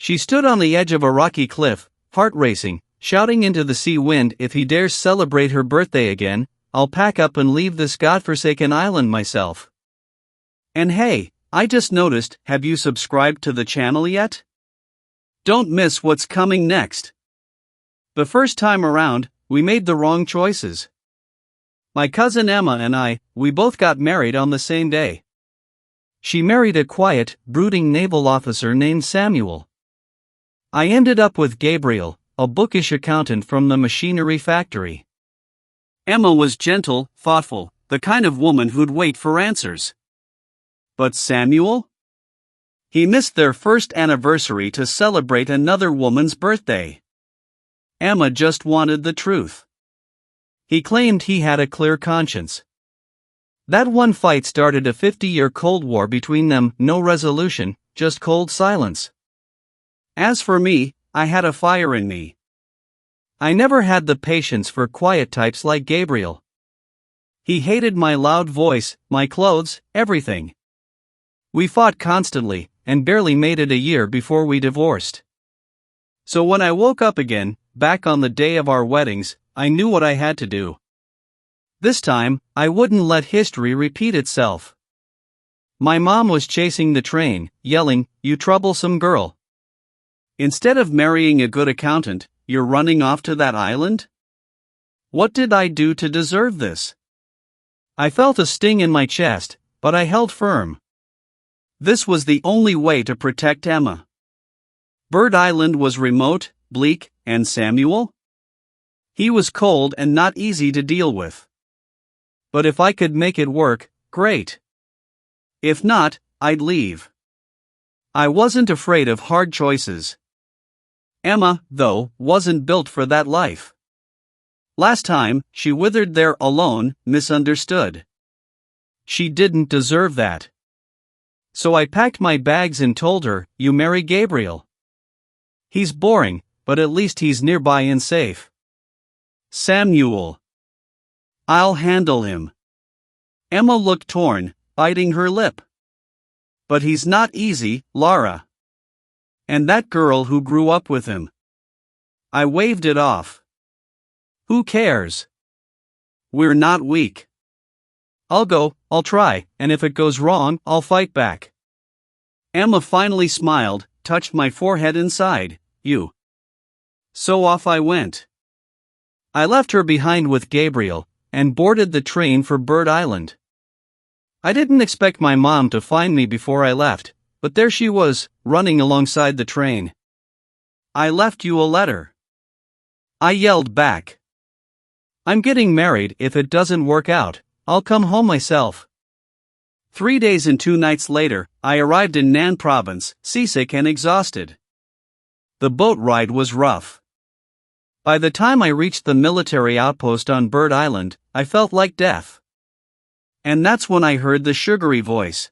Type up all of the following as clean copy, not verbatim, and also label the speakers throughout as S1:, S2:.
S1: She stood on the edge of a rocky cliff, heart racing, shouting into the sea wind, "If he dares celebrate her birthday again, I'll pack up and leave this godforsaken island myself." And hey, I just noticed, have you subscribed to the channel yet? Don't miss what's coming next. The first time around, we made the wrong choices. My cousin Emma and we both got married on the same day. She married a quiet, brooding naval officer named Samuel. I ended up with Gabriel, a bookish accountant from the machinery factory. Emma was gentle, thoughtful, the kind of woman who'd wait for answers. But Samuel? He missed their first anniversary to celebrate another woman's birthday. Emma just wanted the truth. He claimed he had a clear conscience. That one fight started a 50-year Cold War between them, no resolution, just cold silence. As for me, I had a fire in me. I never had the patience for quiet types like Gabriel. He hated my loud voice, my clothes, everything. We fought constantly, and barely made it a year before we divorced. So when I woke up again, back on the day of our weddings, I knew what I had to do. This time, I wouldn't let history repeat itself. My mom was chasing the train, yelling, "You troublesome girl. Instead of marrying a good accountant, you're running off to that island?" What did I do to deserve this? I felt a sting in my chest, but I held firm. This was the only way to protect Emma. Bird Island was remote, bleak, and Samuel? He was cold and not easy to deal with. But if I could make it work, great. If not, I'd leave. I wasn't afraid of hard choices. Emma, though, wasn't built for that life. Last time, she withered there alone, misunderstood. She didn't deserve that. So I packed my bags and told her, "You marry Gabriel. He's boring, but at least he's nearby and safe. Samuel. I'll handle him." Emma looked torn, biting her lip. "But he's not easy, Laura. And that girl who grew up with him." I waved it off. "Who cares? We're not weak. I'll try, and if it goes wrong, I'll fight back." Emma finally smiled, touched my forehead and sighed, "You." So off I went. I left her behind with Gabriel, and boarded the train for Bird Island. I didn't expect my mom to find me before I left, but there she was, running alongside the train. "I left you a letter." I yelled back. "I'm getting married. If it doesn't work out, I'll come home myself." 3 days and 2 nights later, I arrived in Nan Province, seasick and exhausted. The boat ride was rough. By the time I reached the military outpost on Bird Island, I felt like death. And that's when I heard the sugary voice.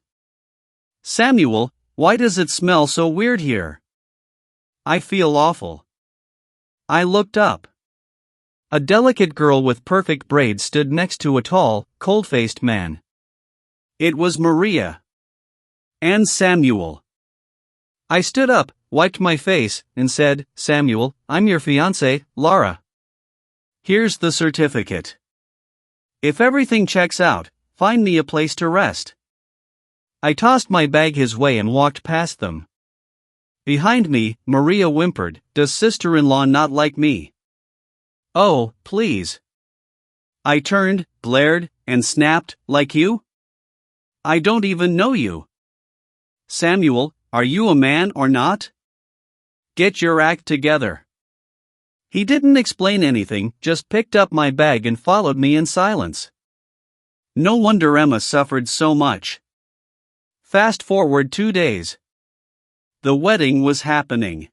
S1: "Samuel, why does it smell so weird here? I feel awful." I looked up. A delicate girl with perfect braids stood next to a tall, cold-faced man. It was Maria. And Samuel. I stood up, wiped my face, and said, "Samuel, I'm your fiancé, Laura. Here's the certificate. If everything checks out, find me a place to rest." I tossed my bag his way and walked past them. Behind me, Maria whimpered, "Does sister-in-law not like me?" "Oh, please." I turned, glared, and snapped, "Like you? I don't even know you. Samuel, are you a man or not? Get your act together." He didn't explain anything, just picked up my bag and followed me in silence. No wonder Emma suffered so much. Fast forward 2 days. The wedding was happening.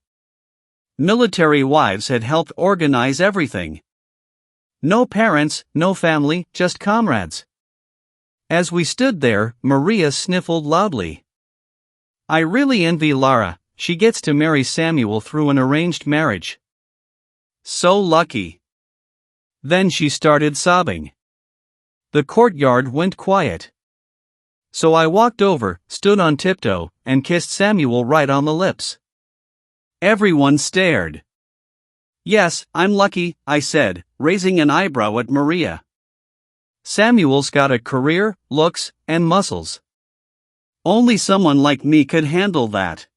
S1: Military wives had helped organize everything. No parents, no family, just comrades. As we stood there, Maria sniffled loudly. "I really envy Lara, she gets to marry Samuel through an arranged marriage. So lucky." Then she started sobbing. The courtyard went quiet. So I walked over, stood on tiptoe, and kissed Samuel right on the lips. Everyone stared. Yes, I'm lucky, I said, raising an eyebrow at Maria. Samuel's got a career, looks, and muscles. Only someone like me could handle that.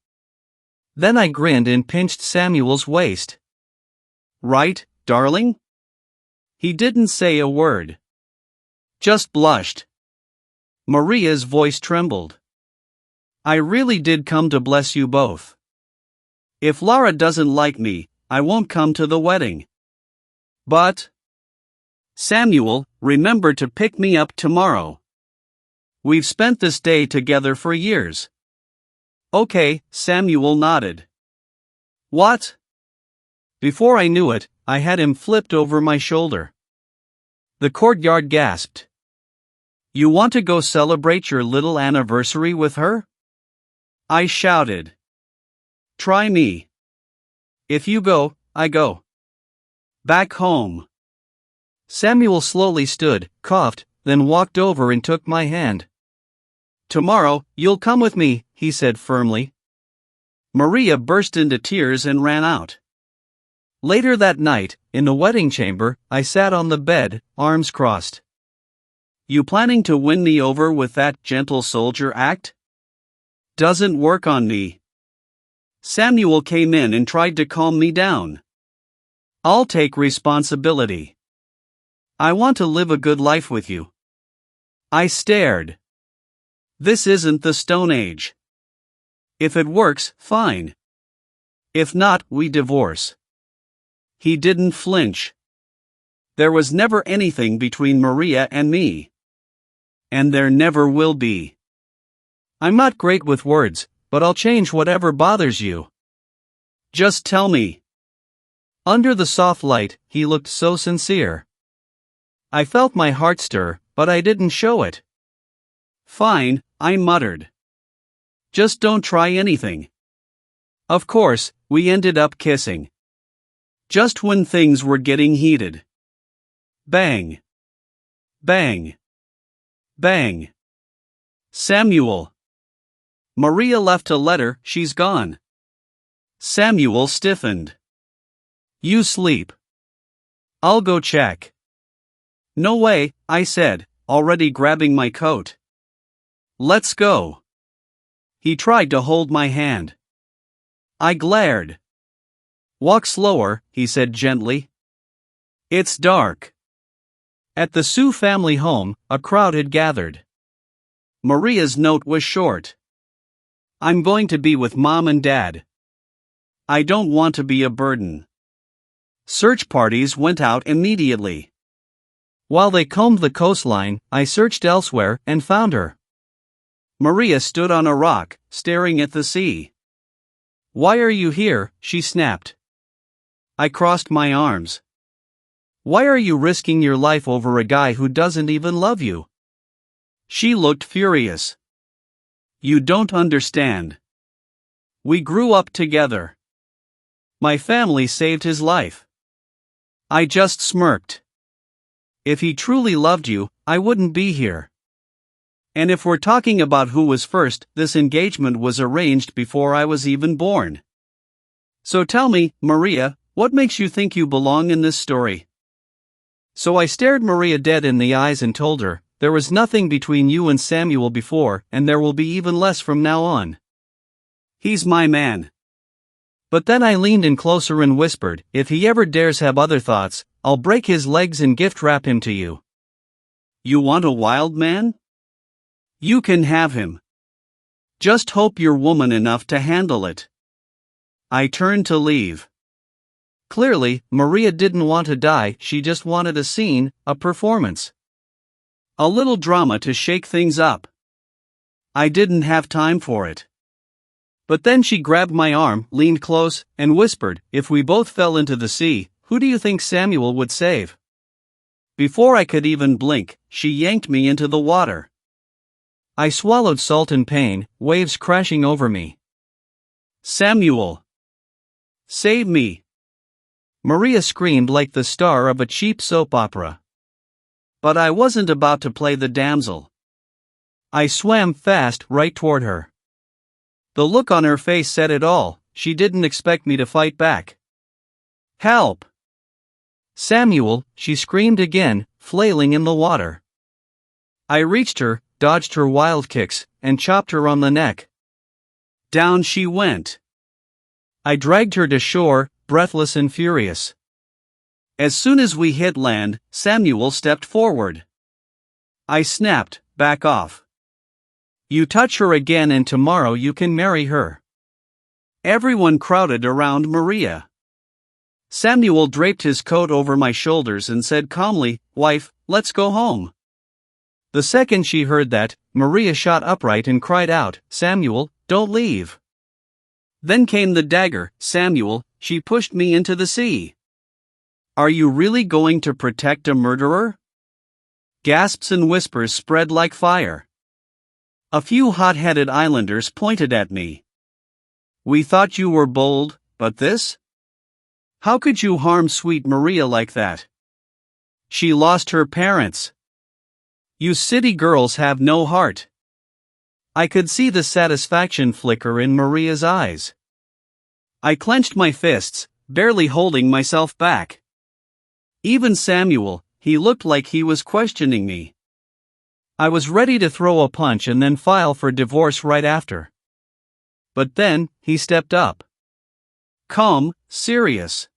S1: Then I grinned and pinched Samuel's waist. Right, darling? He didn't say a word. Just blushed. Maria's voice trembled. I really did come to bless you both. If Laura doesn't like me, I won't come to the wedding. But Samuel, remember to pick me up tomorrow. We've spent this day together for years. Okay, Samuel nodded. What? Before I knew it, I had him flipped over my shoulder. The courtyard gasped. You want to go celebrate your little anniversary with her? I shouted. Try me. If you go, I go. Back home. Samuel slowly stood, coughed, then walked over and took my hand. Tomorrow, you'll come with me, he said firmly. Maria burst into tears and ran out. Later that night, in the wedding chamber, I sat on the bed, arms crossed. You planning to win me over with that gentle soldier act? Doesn't work on me. Samuel came in and tried to calm me down. I'll take responsibility. I want to live a good life with you. I stared. This isn't the Stone Age. If it works, fine. If not, we divorce. He didn't flinch. There was never anything between Maria and me. And there never will be. I'm not great with words, but I'll change whatever bothers you. Just tell me. Under the soft light, he looked so sincere. I felt my heart stir, but I didn't show it. Fine, I muttered. Just don't try anything. Of course, we ended up kissing. Just when things were getting heated. Bang. Bang. Bang. Samuel. Maria left a letter, she's gone. Samuel stiffened. You sleep. I'll go check. No way, I said, already grabbing my coat. Let's go. He tried to hold my hand. I glared. Walk slower, he said gently. It's dark. At the Sue family home, a crowd had gathered. Maria's note was short. I'm going to be with Mom and Dad. I don't want to be a burden. Search parties went out immediately. While they combed the coastline, I searched elsewhere and found her. Maria stood on a rock, staring at the sea. Why are you here? She snapped. I crossed my arms. Why are you risking your life over a guy who doesn't even love you? She looked furious. You don't understand. We grew up together. My family saved his life. I just smirked. If he truly loved you, I wouldn't be here. And if we're talking about who was first, this engagement was arranged before I was even born. So tell me, Maria, what makes you think you belong in this story? So I stared Maria dead in the eyes and told her, there was nothing between you and Samuel before, and there will be even less from now on. He's my man. But then I leaned in closer and whispered, if he ever dares have other thoughts, I'll break his legs and gift wrap him to you. You want a wild man? You can have him. Just hope you're woman enough to handle it. I turned to leave. Clearly, Maria didn't want to die, she just wanted a scene, a performance. A little drama to shake things up. I didn't have time for it. But then she grabbed my arm, leaned close, and whispered, if we both fell into the sea, who do you think Samuel would save? Before I could even blink, she yanked me into the water. I swallowed salt and pain, waves crashing over me. Samuel! Save me! Maria screamed like the star of a cheap soap opera. But I wasn't about to play the damsel. I swam fast right toward her. The look on her face said it all, she didn't expect me to fight back. "Help! Samuel," she screamed again, flailing in the water. I reached her, dodged her wild kicks, and chopped her on the neck. Down she went. I dragged her to shore, breathless and furious. As soon as we hit land, Samuel stepped forward. I snapped, "Back off. You touch her again and tomorrow you can marry her." Everyone crowded around Maria. Samuel draped his coat over my shoulders and said calmly, "Wife, let's go home." The second she heard that, Maria shot upright and cried out, "Samuel, don't leave." Then came the dagger. "Samuel," she pushed me into the sea. "Are you really going to protect a murderer?" Gasps and whispers spread like fire. A few hot-headed islanders pointed at me. "We thought you were bold, but this? How could you harm sweet Maria like that? She lost her parents. You city girls have no heart." I could see the satisfaction flicker in Maria's eyes. I clenched my fists, barely holding myself back. Even Samuel, he looked like he was questioning me. I was ready to throw a punch and then file for divorce right after. But then, he stepped up. Calm, serious.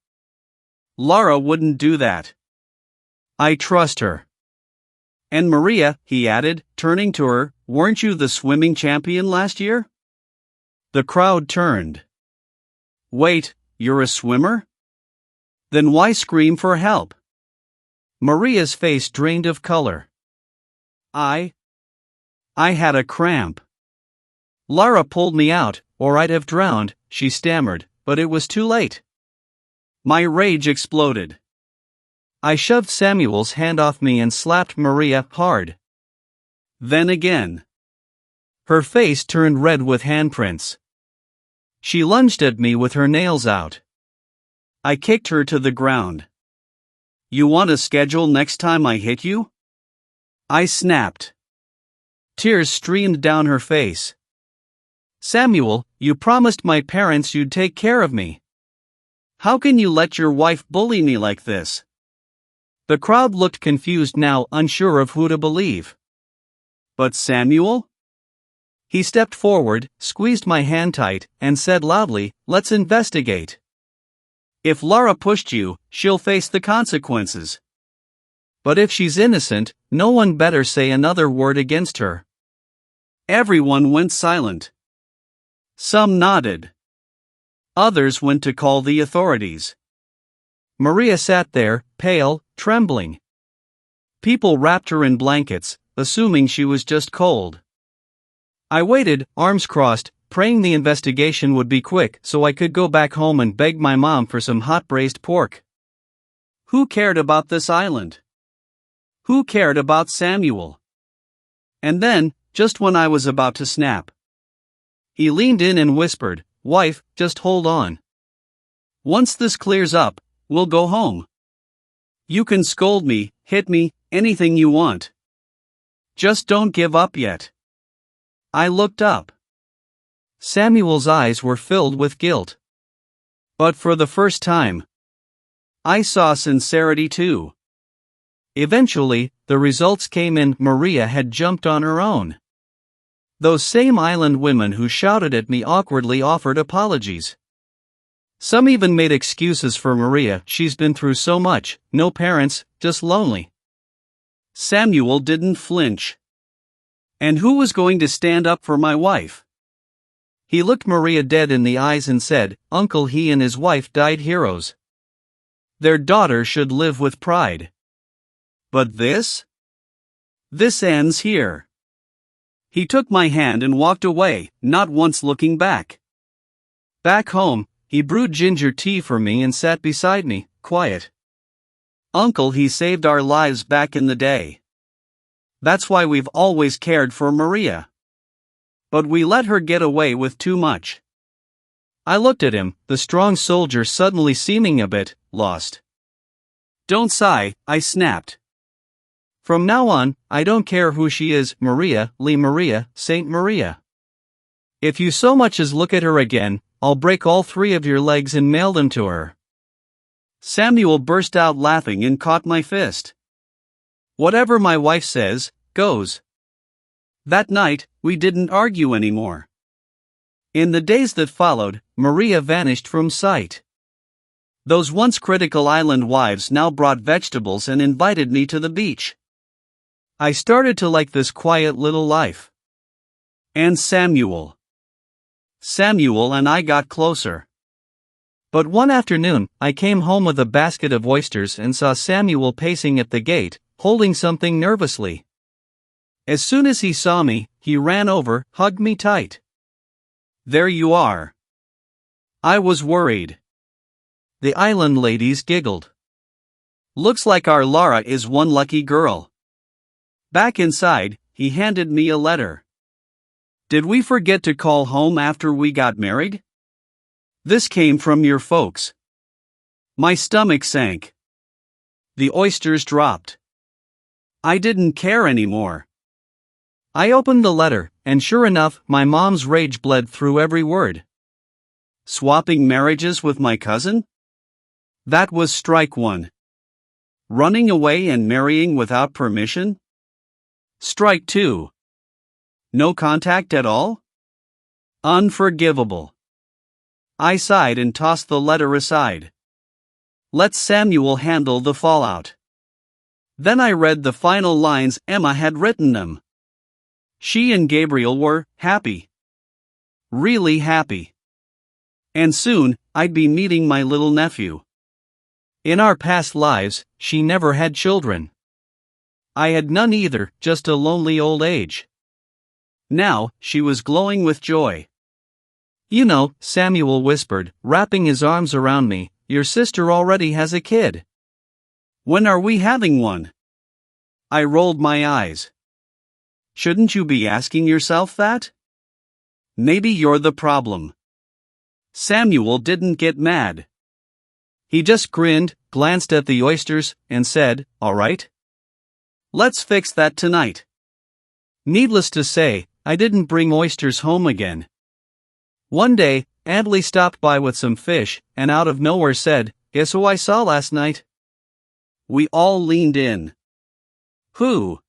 S1: "Lara wouldn't do that. I trust her. And Maria," he added, turning to her, "weren't you the swimming champion last year?" The crowd turned. "Wait, you're a swimmer? Then why scream for help?" Maria's face drained of color. I had a cramp. "Lara pulled me out, or I'd have drowned," she stammered, but it was too late. My rage exploded. I shoved Samuel's hand off me and slapped Maria hard. Then again. Her face turned red with handprints. She lunged at me with her nails out. I kicked her to the ground. "You want a schedule next time I hit you?" I snapped. Tears streamed down her face. "Samuel, you promised my parents you'd take care of me. How can you let your wife bully me like this?" The crowd looked confused now, unsure of who to believe. "But Samuel?" He stepped forward, squeezed my hand tight, and said loudly, "Let's investigate. If Lara pushed you, she'll face the consequences. But if she's innocent, no one better say another word against her." Everyone went silent. Some nodded. Others went to call the authorities. Maria sat there, pale, trembling. People wrapped her in blankets, assuming she was just cold. I waited, arms crossed, praying the investigation would be quick so I could go back home and beg my mom for some hot braised pork. Who cared about this island? Who cared about Samuel? And then, just when I was about to snap, he leaned in and whispered, "Wife, just hold on. Once this clears up, we'll go home. You can scold me, hit me, anything you want. Just don't give up yet." I looked up. Samuel's eyes were filled with guilt. But for the first time, I saw sincerity too. Eventually, the results came in. Maria had jumped on her own. Those same island women who shouted at me awkwardly offered apologies. Some even made excuses for Maria. "She's been through so much, no parents, just lonely." Samuel didn't flinch. And who was going to stand up for my wife? He looked Maria dead in the eyes and said, "Uncle, he and his wife died heroes. Their daughter should live with pride. But this? This ends here." He took my hand and walked away, not once looking back. Back home, he brewed ginger tea for me and sat beside me, quiet. "Uncle, he saved our lives back in the day. That's why we've always cared for Maria. But we let her get away with too much." I looked at him, the strong soldier suddenly seeming a bit lost. "Don't sigh," I snapped. "From now on, I don't care who she is, Maria, Lee Maria, Saint Maria. If you so much as look at her again, I'll break all 3 of your legs and mail them to her." Samuel burst out laughing and caught my fist. "Whatever my wife says, goes." That night, we didn't argue anymore. In the days that followed, Maria vanished from sight. Those once critical island wives now brought vegetables and invited me to the beach. I started to like this quiet little life. And Samuel and I got closer. But one afternoon, I came home with a basket of oysters and saw Samuel pacing at the gate, holding something nervously. As soon as he saw me, he ran over, hugged me tight. "There you are." I was worried. The island ladies giggled. "Looks like our Lara is one lucky girl." Back inside, he handed me a letter. "Did we forget to call home after we got married? This came from your folks." My stomach sank. The oysters dropped. I didn't care anymore. I opened the letter, and sure enough, my mom's rage bled through every word. Swapping marriages with my cousin? That was strike 1. Running away and marrying without permission? Strike 2. No contact at all? Unforgivable. I sighed and tossed the letter aside. Let Samuel handle the fallout. Then I read the final lines. Emma had written them. She and Gabriel were happy. Really happy. And soon, I'd be meeting my little nephew. In our past lives, she never had children. I had none either, just a lonely old age. Now, she was glowing with joy. "You know," Samuel whispered, wrapping his arms around me, "your sister already has a kid. When are we having one?" I rolled my eyes. Shouldn't you be asking yourself that? Maybe you're the problem. Samuel didn't get mad. He just grinned, glanced at the oysters, and said, "All right. Let's fix that tonight." Needless to say, I didn't bring oysters home again. One day, Aunt Lee stopped by with some fish, and out of nowhere said, "Guess who I saw last night?" We all leaned in. "Who?"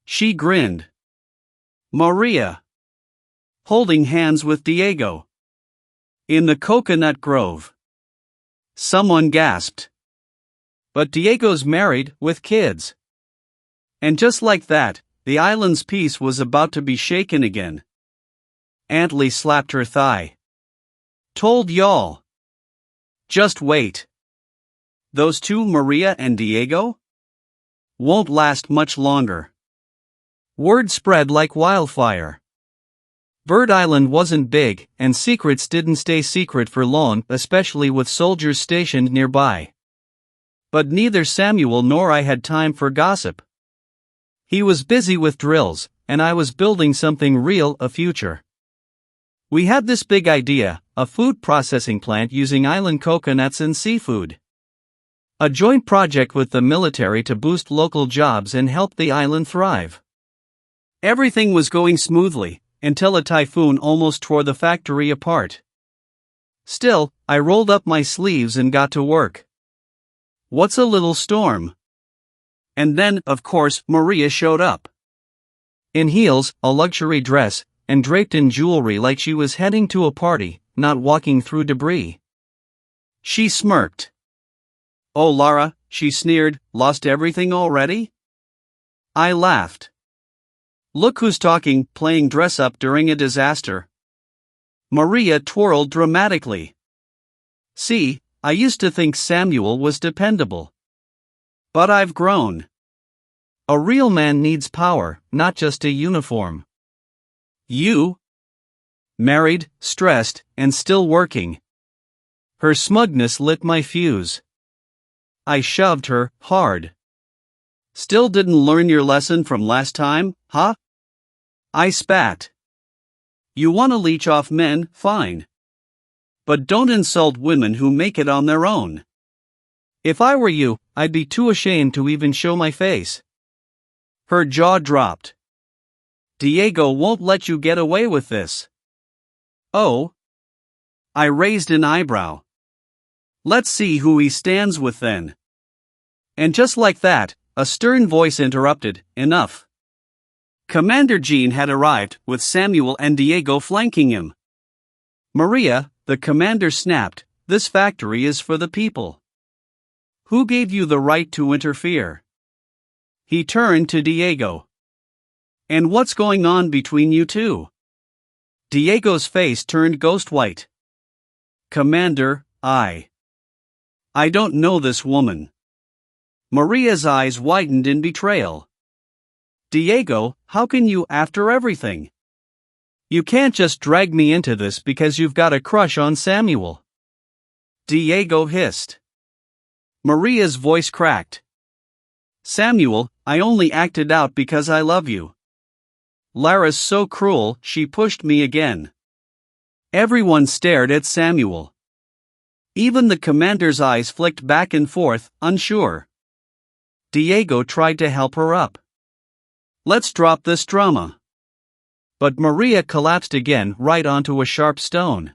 S1: She grinned. "Maria. Holding hands with Diego. In the coconut grove." Someone gasped. "But Diego's married, with kids." And just like that, the island's peace was about to be shaken again. Aunt Lee slapped her thigh. "Told y'all. Just wait. Those two, Maria and Diego, won't last much longer." Word spread like wildfire. Bird Island wasn't big, and secrets didn't stay secret for long, especially with soldiers stationed nearby. But neither Samuel nor I had time for gossip. He was busy with drills, and I was building something real, a future. We had this big idea, a food processing plant using island coconuts and seafood. A joint project with the military to boost local jobs and help the island thrive. Everything was going smoothly, until a typhoon almost tore the factory apart. Still, I rolled up my sleeves and got to work. What's a little storm? And then, of course, Maria showed up. In heels, a luxury dress, and draped in jewelry like she was heading to a party, not walking through debris. She smirked. "Oh, Lara," she sneered, "lost everything already?" I laughed. "Look who's talking, playing dress-up during a disaster." Maria twirled dramatically. "See, I used to think Samuel was dependable. But I've grown. A real man needs power, not just a uniform. You? Married, stressed, and still working." Her smugness lit my fuse. I shoved her, hard. "Still didn't learn your lesson from last time, huh?" I spat. "You want to leech off men, fine. But don't insult women who make it on their own. If I were you, I'd be too ashamed to even show my face." Her jaw dropped. "Diego won't let you get away with this." "Oh?" I raised an eyebrow. Let's see who he stands with then. And just like that, a stern voice interrupted, enough. Commander Jean had arrived, with Samuel and Diego flanking him. Maria, the commander snapped, this factory is for the people. Who gave you the right to interfere? He turned to Diego. And what's going on between you two? Diego's face turned ghost white. Commander, I don't know this woman. Maria's eyes widened in betrayal. Diego, how can you after everything? You can't just drag me into this because you've got a crush on Samuel. Diego hissed. Maria's voice cracked. Samuel, I only acted out because I love you. Lara's so cruel, she pushed me again. Everyone stared at Samuel. Even the commander's eyes flicked back and forth, unsure. Diego tried to help her up. Let's drop this drama. But Maria collapsed again right onto a sharp stone.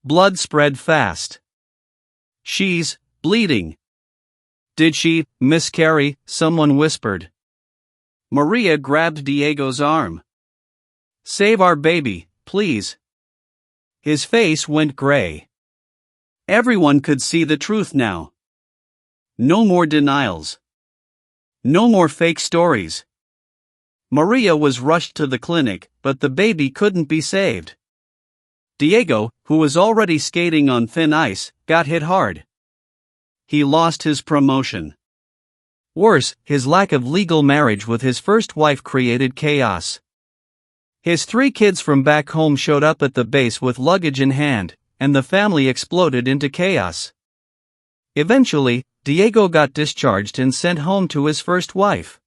S1: Blood spread fast. She's bleeding. Did she miscarry? Someone whispered. Maria grabbed Diego's arm. Save our baby, please. His face went gray. Everyone could see the truth now. No more denials. No more fake stories. Maria was rushed to the clinic, but the baby couldn't be saved. Diego, who was already skating on thin ice, got hit hard. He lost his promotion. Worse, his lack of legal marriage with his first wife created chaos. His 3 kids from back home showed up at the base with luggage in hand, and the family exploded into chaos. Eventually, Diego got discharged and sent home to his first wife.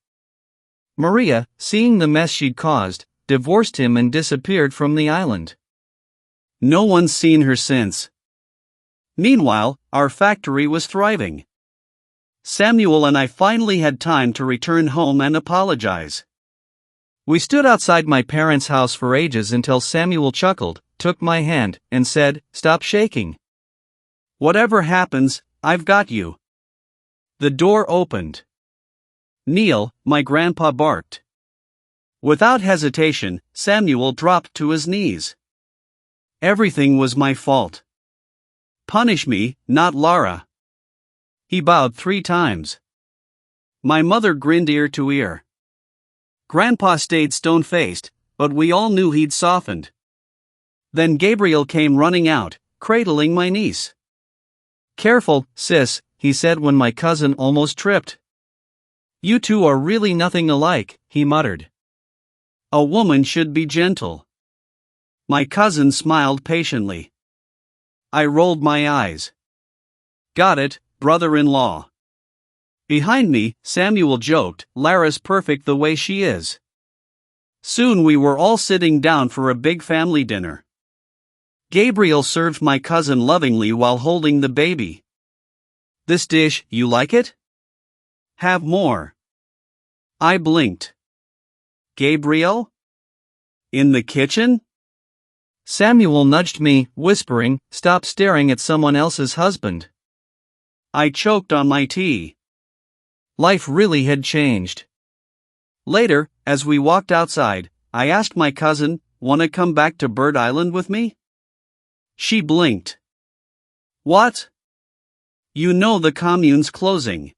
S1: Maria, seeing the mess she'd caused, divorced him and disappeared from the island. No one's seen her since. Meanwhile, our factory was thriving. Samuel and I finally had time to return home and apologize. We stood outside my parents' house for ages until Samuel chuckled, took my hand, and said, "Stop shaking. Whatever happens, I've got you." The door opened. "Kneel," my grandpa barked. Without hesitation, Samuel dropped to his knees. Everything was my fault. Punish me, not Lara. He bowed 3 times. My mother grinned ear to ear. Grandpa stayed stone-faced, but we all knew he'd softened. Then Gabriel came running out, cradling my niece. "Careful, sis," he said when my cousin almost tripped. "You two are really nothing alike," he muttered. "A woman should be gentle." My cousin smiled patiently. I rolled my eyes. "Got it, brother-in-law." Behind me, Samuel joked, "Lara's perfect the way she is." Soon we were all sitting down for a big family dinner. Gabriel served my cousin lovingly while holding the baby. "This dish, you like it? Have more." I blinked. "Gabriel? In the kitchen?" Samuel nudged me, whispering, "Stop staring at someone else's husband." I choked on my tea. Life really had changed. Later, as we walked outside, I asked my cousin, "Wanna come back to Bird Island with me?" She blinked. "What? You know the commune's closing.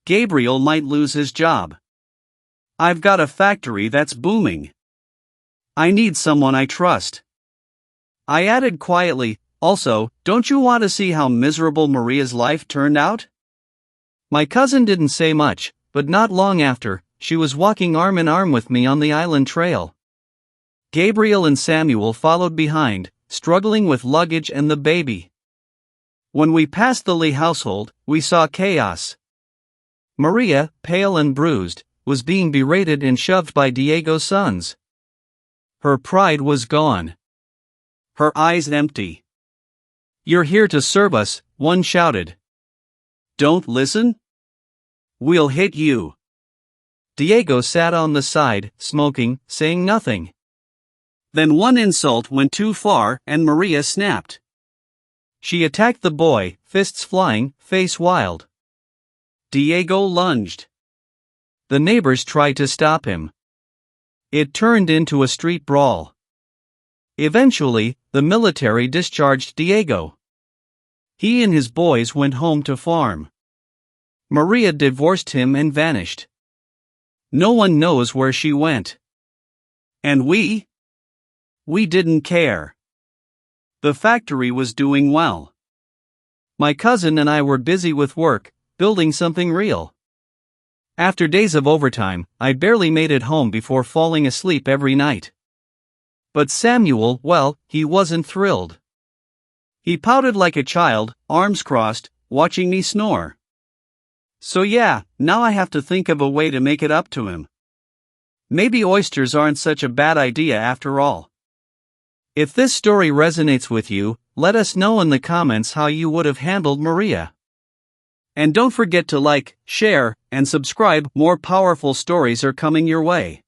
S1: Gabriel might lose his job. I've got a factory that's booming. I need someone I trust." I added quietly, "Also, don't you want to see how miserable Maria's life turned out?" My cousin didn't say much, but not long after, she was walking arm in arm with me on the island trail. Gabriel and Samuel followed behind, struggling with luggage and the baby. When we passed the Lee household, we saw chaos. Maria, pale and bruised, was being berated and shoved by Diego's sons. Her pride was gone. Her eyes empty. "You're here to serve us," one shouted. "Don't listen? We'll hit you." Diego sat on the side, smoking, saying nothing. Then one insult went too far and Maria snapped. She attacked the boy, fists flying, face wild. Diego lunged. The neighbors tried to stop him. It turned into a street brawl. Eventually, the military discharged Diego. He and his boys went home to farm. Maria divorced him and vanished. No one knows where she went. And we didn't care. The factory was doing well. My cousin and I were busy with work, building something real. After days of overtime, I barely made it home before falling asleep every night. But Samuel, well, he wasn't thrilled. He pouted like a child, arms crossed, watching me snore. So yeah, now I have to think of a way to make it up to him. Maybe oysters aren't such a bad idea after all. If this story resonates with you, let us know in the comments how you would have handled Maria. And don't forget to like, share, and subscribe. More powerful stories are coming your way.